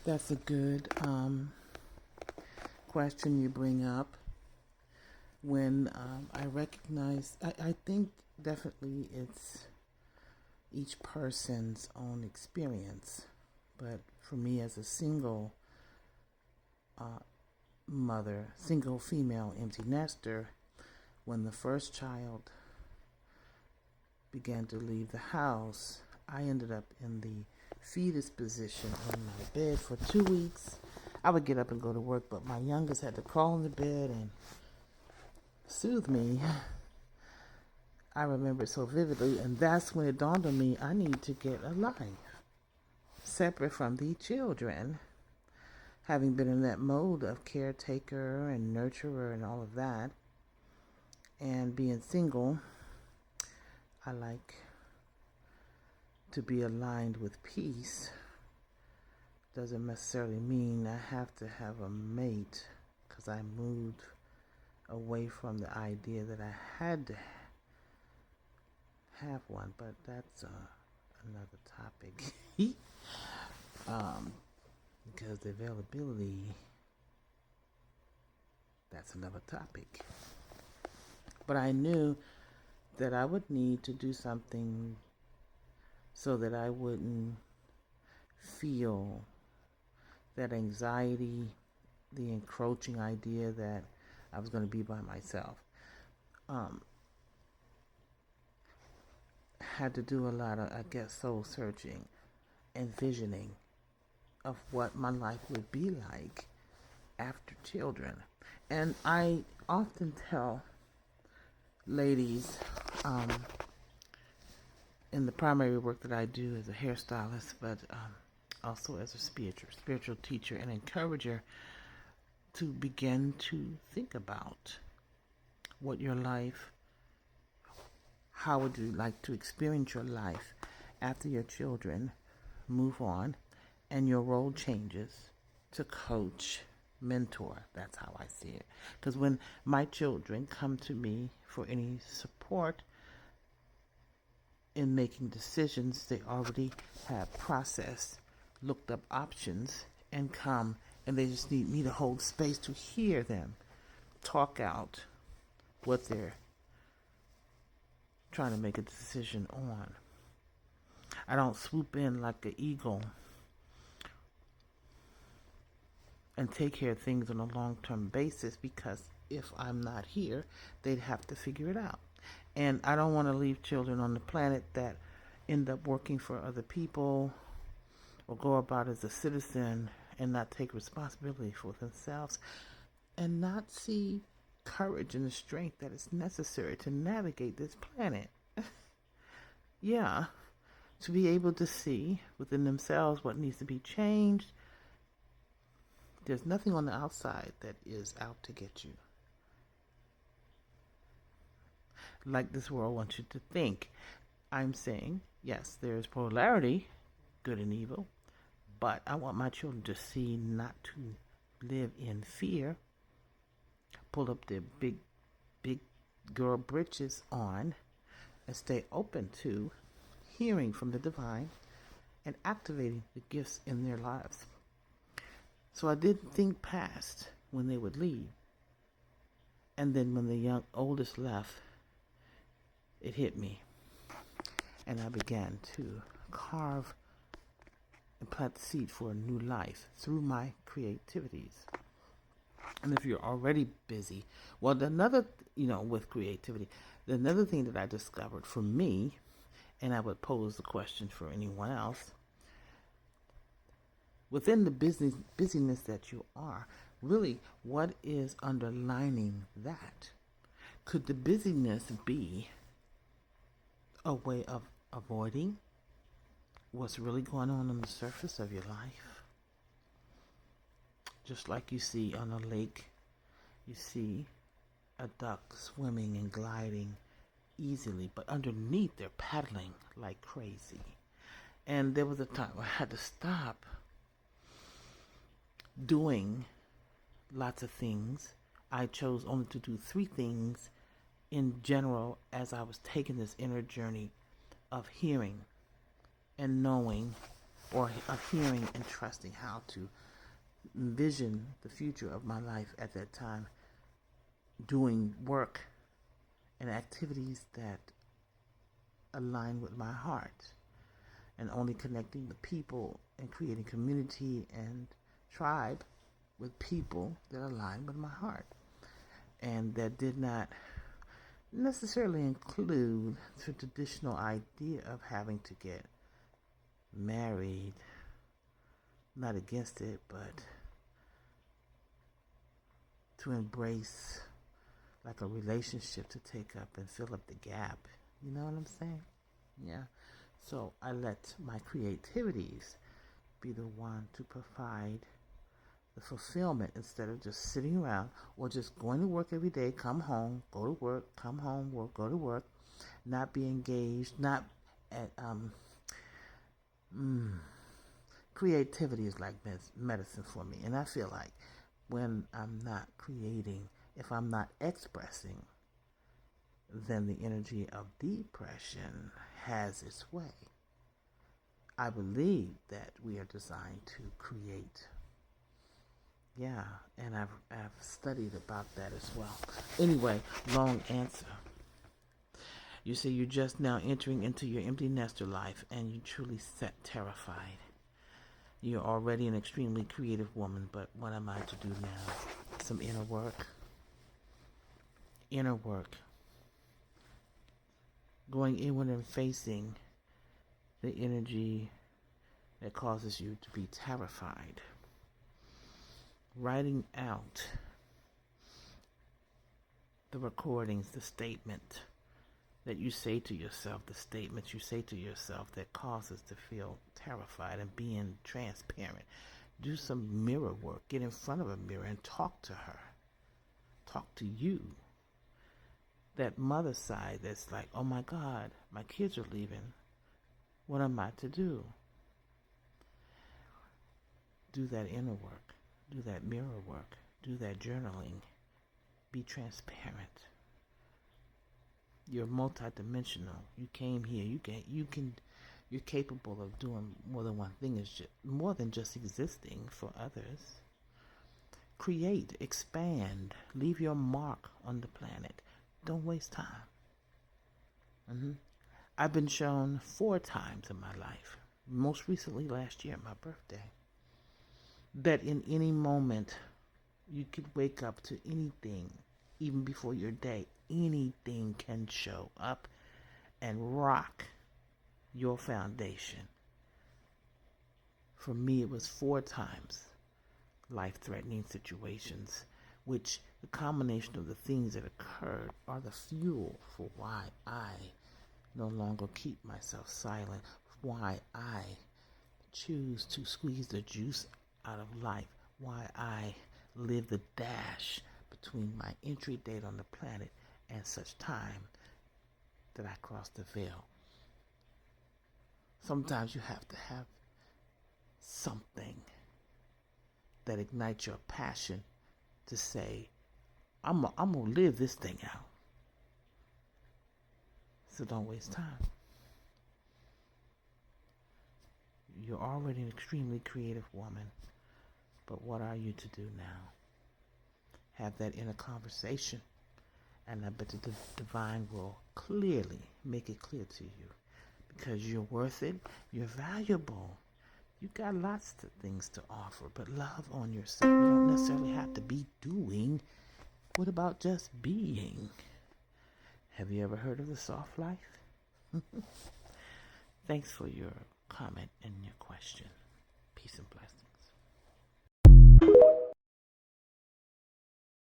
That's a good question you bring up. When I recognize, I think definitely it's each person's own experience. But for me, as a single mother, single female empty nester, when the first child began to leave the house, I ended up in the fetus position on my bed for 2 weeks. I would get up and go to work, but my youngest had to crawl in the bed and soothe me. I remember it so vividly, and that's when it dawned on me I need to get a life separate from the children. Having been in that mode of caretaker and nurturer and all of that, and being single, I like to be aligned with peace. Doesn't necessarily mean I have to have a mate, because I moved away from the idea that I had to have one, but that's another topic. Because the availability, that's another topic. But I knew that I would need to do something so that I wouldn't feel that anxiety, the encroaching idea that I was going to be by myself. Had to do a lot of, soul searching and visioning of what my life would be like after children. And I often tell ladies, in the primary work that I do as a hairstylist, but also as a spiritual teacher and encourager, to begin to think about what your life, how would you like to experience your life after your children move on and your role changes to coach, mentor. That's how I see it. Because when my children come to me for any support in making decisions, they already have processed, looked up options, and come, and they just need me to hold space to hear them talk out what they're trying to make a decision on. I don't swoop in like an eagle and take care of things on a long-term basis, because if I'm not here, they'd have to figure it out. And I don't want to leave children on the planet that end up working for other people or go about as a citizen and not take responsibility for themselves and not see courage and the strength that is necessary to navigate this planet. Yeah, to be able to see within themselves what needs to be changed. There's nothing on the outside that is out to get you. Like this world wants you to think. I'm saying, yes, there's polarity, good and evil, but I want my children to see not to live in fear, pull up their big girl britches on, and stay open to hearing from the divine and activating the gifts in their lives. So I didn't think past when they would leave. And then when the oldest left, it hit me. And I began to carve and plant the seed for a new life through my creativities. And if you're already busy, well, with creativity, another thing that I discovered for me, and I would pose the question for anyone else, within the busyness that you are, really, what is underlining that? Could the busyness be a way of avoiding what's really going on the surface of your life? Just like you see on a lake, you see a duck swimming and gliding easily, but underneath they're paddling like crazy. And there was a time where I had to stop doing lots of things. I chose only to do 3 things in general as I was taking this inner journey of hearing and knowing or hearing and trusting how to envision the future of my life at that time, doing work and activities that align with my heart, and only connecting with people and creating community and tribe with people that align with my heart. And that did not necessarily include the traditional idea of having to get married. Not against it, but to embrace like a relationship to take up and fill up the gap. You know what I'm saying? Yeah. So I let my creativities be the one to provide the fulfillment instead of just sitting around or just going to work every day, come home, go to work, come home, work, go to work, not be engaged, not at creativity is like medicine for me. And I feel like when I'm not creating, if I'm not expressing, then the energy of depression has its way. I believe that we are designed to create. Yeah, and I've studied about that as well. Anyway, long answer. You say you're just now entering into your empty nester life and you truly terrified. You're already an extremely creative woman, but what am I to do now? Some inner work. Inner work. Going inward and facing the energy that causes you to be terrified. Writing out the recordings, the statement that you say to yourself, the statements you say to yourself that causes to feel terrified, and being transparent. Do some mirror work. Get in front of a mirror and talk to her. Talk to you. That mother side that's like, oh my God, my kids are leaving. What am I to do? Do that inner work. Do that mirror work. Do that journaling. Be transparent. You're multidimensional. You came here. You're capable of doing more than one thing. Is more than just existing for others. Create, expand, leave your mark on the planet. Don't waste time. I've been shown 4 times in my life, most recently last year, my birthday, that in any moment you could wake up to anything, even before your day. Anything can show up and rock your foundation. For me, it was 4 times life-threatening situations, which the combination of the things that occurred are the fuel for why I no longer keep myself silent, why I choose to squeeze the juice out of life, why I live the dash between my entry date on the planet and such time that I cross the veil. Sometimes you have to have something that ignites your passion to say, I'm going to live this thing out. So don't waste time. You're already an extremely creative woman, but what are you to do now? Have that inner conversation, and I bet the divine will clearly make it clear to you, because you're worth it, you're valuable. You got lots of things to offer, but love on yourself. You don't necessarily have to be doing. What about just being? Have you ever heard of the soft life? Thanks for your comment and your question.